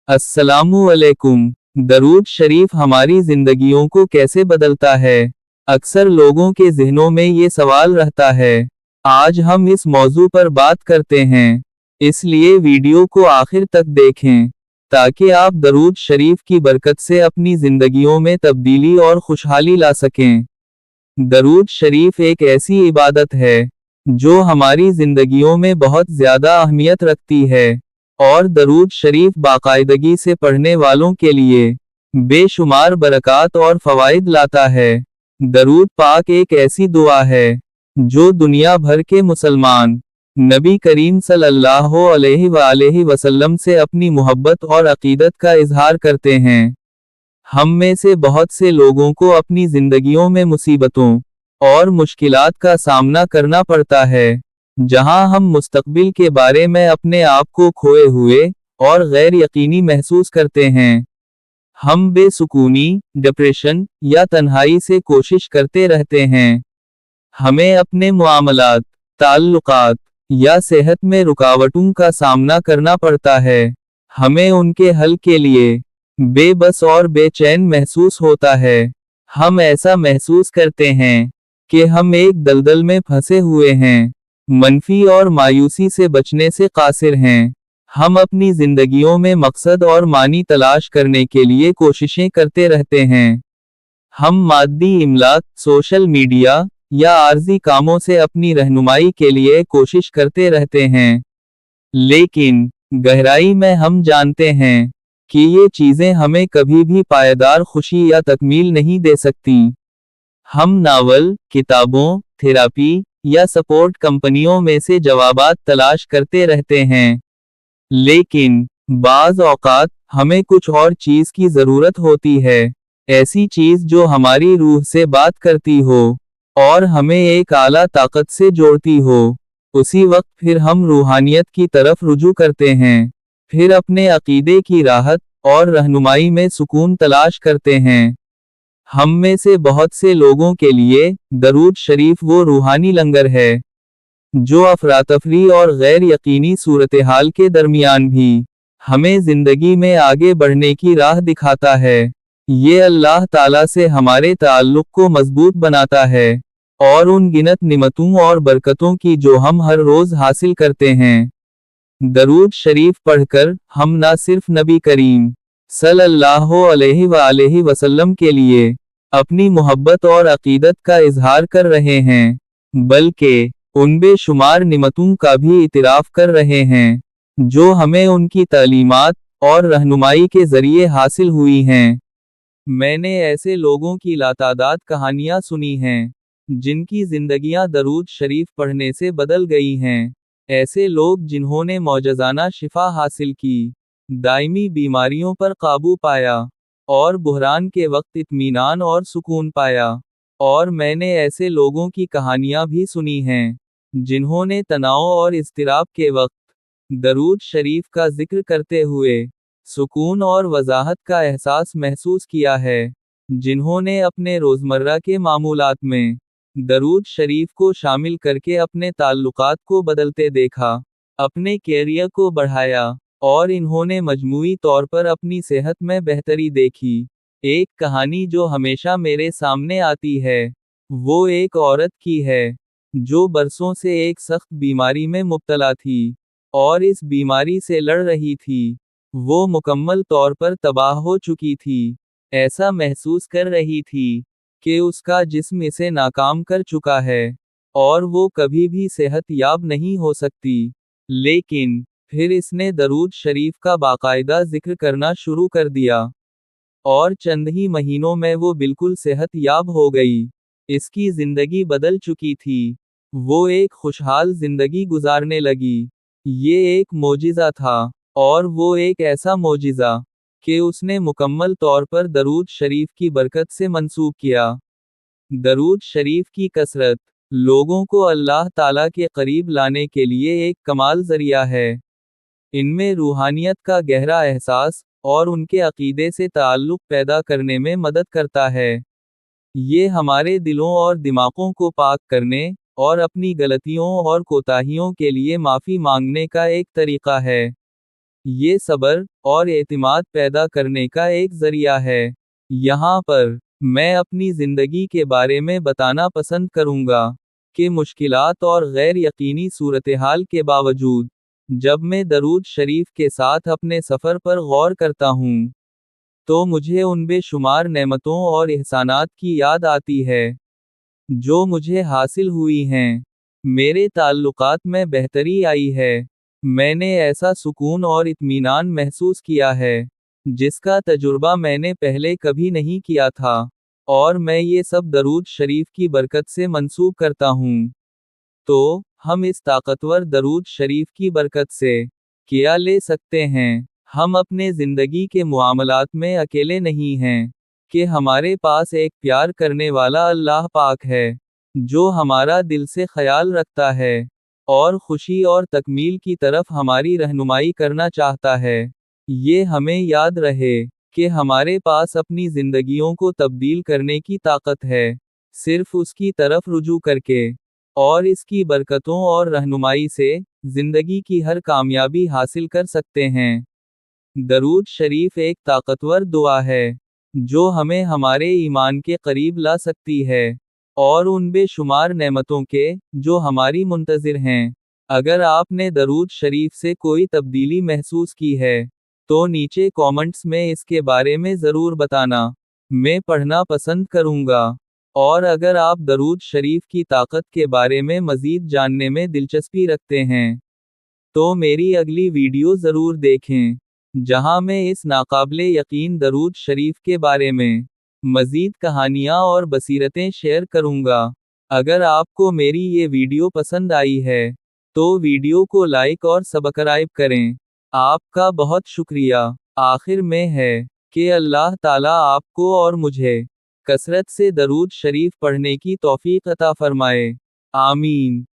अस्सलामुअलैकुम। दरूद शरीफ हमारी जिंदगियों को कैसे बदलता है? अक्सर लोगों के ज़हनों में ये सवाल रहता है। आज हम इस मौजू पर बात करते हैं, इसलिए वीडियो को आखिर तक देखें ताकि आप दरूद शरीफ की बरकत से अपनी जिंदगियों में तब्दीली और खुशहाली ला सकें। दरूद शरीफ एक ऐसी इबादत है जो हमारी जिंदगियों में बहुत ज़्यादा अहमियत रखती है, और दरूद शरीफ बाकायदगी से पढ़ने वालों के लिए बेशुमार बरक़ात और फ़वाइद लाता है। दरूद पाक एक ऐसी दुआ है जो दुनिया भर के मुसलमान नबी करीम सल्लल्लाहु अलैहि वसल्लम से अपनी मोहब्बत और अकीदत का इजहार करते हैं। हम में से बहुत से लोगों को अपनी जिंदगियों में मुसीबतों और मुश्किलात का सामना करना पड़ता है, जहां हम मुस्तकबिल के बारे में अपने आप को खोए हुए और गैर यकीनी महसूस करते हैं। हम बेसुकूनी, डिप्रेशन या तन्हाई से कोशिश करते रहते हैं। हमें अपने मुआमलात, ताल्लुकात या सेहत में रुकावटों का सामना करना पड़ता है। हमें उनके हल के लिए बेबस और बेचैन महसूस होता है। हम ऐसा महसूस करते हैं कि हम एक दलदल में फंसे हुए हैं, मनफी और मायूसी से बचने से कासिर हैं। हम अपनी जिंदगियों में मकसद और मानी तलाश करने के लिए कोशिशें करते रहते हैं। हम मादी इमलाक, सोशल मीडिया या आर्जी कामों से अपनी रहनुमाई के लिए कोशिश करते रहते हैं, लेकिन गहराई में हम जानते हैं कि ये चीजें हमें कभी भी पायदार खुशी या तकमील नहीं दे सकती। हम नावल, किताबों, थेरापी या सपोर्ट कंपनियों में से जवाबात तलाश करते रहते हैं, लेकिन बाज़ औक़ात हमें कुछ और चीज़ की ज़रूरत होती है, ऐसी चीज़ जो हमारी रूह से बात करती हो और हमें एक आला ताकत से जोड़ती हो। उसी वक्त फिर हम रूहानियत की तरफ रुजू करते हैं, फिर अपने अकीदे की राहत और रहनुमाई में सुकून तलाश करते हैं। हम में से बहुत से लोगों के लिए दरूद शरीफ वो रूहानी लंगर है जो अफरातफरी और गैर यकीनी सूरत-हाल के दरमियान भी हमें जिंदगी में आगे बढ़ने की राह दिखाता है। ये अल्लाह ताला से हमारे ताल्लुक को मजबूत बनाता है और उन गिनत निमतों और बरकतों की जो हम हर रोज हासिल करते हैं। दरूद शरीफ पढ़कर हम ना सिर्फ नबी करीम सल्लल्लाहु अलैहि वसल्लम के लिए अपनी मोहब्बत और अकीदत का इजहार कर रहे हैं, बल्कि उन बेशुमार निमतों का भी इतराफ कर रहे हैं जो हमें उनकी तालीमात और रहनुमाई के जरिए हासिल हुई हैं। मैंने ऐसे लोगों की लातादाद कहानियां सुनी हैं जिनकी जिंदगियां दरूद शरीफ पढ़ने से बदल गई हैं। ऐसे लोग जिन्होंने मौजज़ाना शिफा हासिल की, दायमी बीमारियों पर काबू पाया और बुहरान के वक्त इत्मीनान और सुकून पाया। और मैंने ऐसे लोगों की कहानियां भी सुनी हैं जिन्होंने तनाव और इज़्तिराब के वक्त दरूद शरीफ का जिक्र करते हुए सुकून और वजाहत का एहसास महसूस किया है, जिन्होंने अपने रोज़मर्रा के मामूलात में दरूद शरीफ को शामिल करके अपने ताल्लुकात को बदलते देखा, अपने कैरियर को बढ़ाया और इन्होंने मजमूई तौर पर अपनी सेहत में बेहतरी देखी। एक कहानी जो हमेशा मेरे सामने आती है वो एक औरत की है जो बरसों से एक सख्त बीमारी में मुब्तला थी और इस बीमारी से लड़ रही थी। वो मुकम्मल तौर पर तबाह हो चुकी थी, ऐसा महसूस कर रही थी कि उसका जिस्म इसे नाकाम कर चुका है और वो कभी भी सेहत याब नहीं हो सकती। लेकिन फिर इसने दरूद शरीफ का बाकायदा जिक्र करना शुरू कर दिया और चंद ही महीनों में वो बिल्कुल सेहत याब हो गई। इसकी जिंदगी बदल चुकी थी, वो एक खुशहाल जिंदगी गुजारने लगी। ये एक मोजिज़ा था, और वो एक ऐसा मोजिज़ा कि उसने मुकम्मल तौर पर दरूद शरीफ की बरकत से मंसूब किया। दरूद शरीफ की कसरत लोगों को अल्लाह ताला के करीब लाने के लिए एक कमाल जरिया है। इनमें रूहानियत का गहरा एहसास और उनके अकीदे से ताल्लुक पैदा करने में मदद करता है। ये हमारे दिलों और दिमागों को पाक करने और अपनी गलतियों और कोताहियों के लिए माफ़ी मांगने का एक तरीक़ा है। ये सब्र और एतमाद पैदा करने का एक जरिया है। यहाँ पर मैं अपनी जिंदगी के बारे में बताना पसंद करूँगा कि मुश्किलात और गैर यकीनी सूरत-हाल के बावजूद जब मैं दरूद शरीफ के साथ अपने सफ़र पर गौर करता हूँ, तो मुझे उन बेशुमार नेमतों और एहसानात की याद आती है जो मुझे हासिल हुई हैं। मेरे ताल्लुकात में बेहतरी आई है। मैंने ऐसा सुकून और इत्मीनान महसूस किया है जिसका तजुर्बा मैंने पहले कभी नहीं किया था, और मैं ये सब दरूद शरीफ की बरकत से मंसूब करता हूँ। तो हम इस ताकतवर दरूद शरीफ की बरकत से क्या ले सकते हैं? हम अपने जिंदगी के मुआमलात में अकेले नहीं हैं, कि हमारे पास एक प्यार करने वाला अल्लाह पाक है जो हमारा दिल से ख्याल रखता है और खुशी और तकमील की तरफ हमारी रहनुमाई करना चाहता है। ये हमें याद रहे कि हमारे पास अपनी जिंदगियों को तब्दील करने की ताकत है, सिर्फ उसकी तरफ रुजू करके, और इसकी बरकतों और रहनुमाई से जिंदगी की हर कामयाबी हासिल कर सकते हैं। दरूद शरीफ एक ताकतवर दुआ है जो हमें हमारे ईमान के करीब ला सकती है और उन बेशुमार नेमतों के जो हमारी मुंतज़िर हैं। अगर आपने दरूद शरीफ से कोई तब्दीली महसूस की है तो नीचे कमेंट्स में इसके बारे में ज़रूर बताना, मैं पढ़ना पसंद करूँगा। और अगर आप दरूद शरीफ की ताकत के बारे में मज़ीद जानने में दिलचस्पी रखते हैं तो मेरी अगली वीडियो ज़रूर देखें, जहां मैं इस नाकाबिले यकीन दरूद शरीफ के बारे में मज़ीद कहानियां और बसीरतें शेयर करूंगा। अगर आपको मेरी ये वीडियो पसंद आई है तो वीडियो को लाइक और सब्सक्राइब करें। आपका बहुत शुक्रिया। आखिर में है कि अल्लाह ताला आपको और मुझे कसरत से दरूद शरीफ पढ़ने की तौफीक अता फरमाए। आमीन।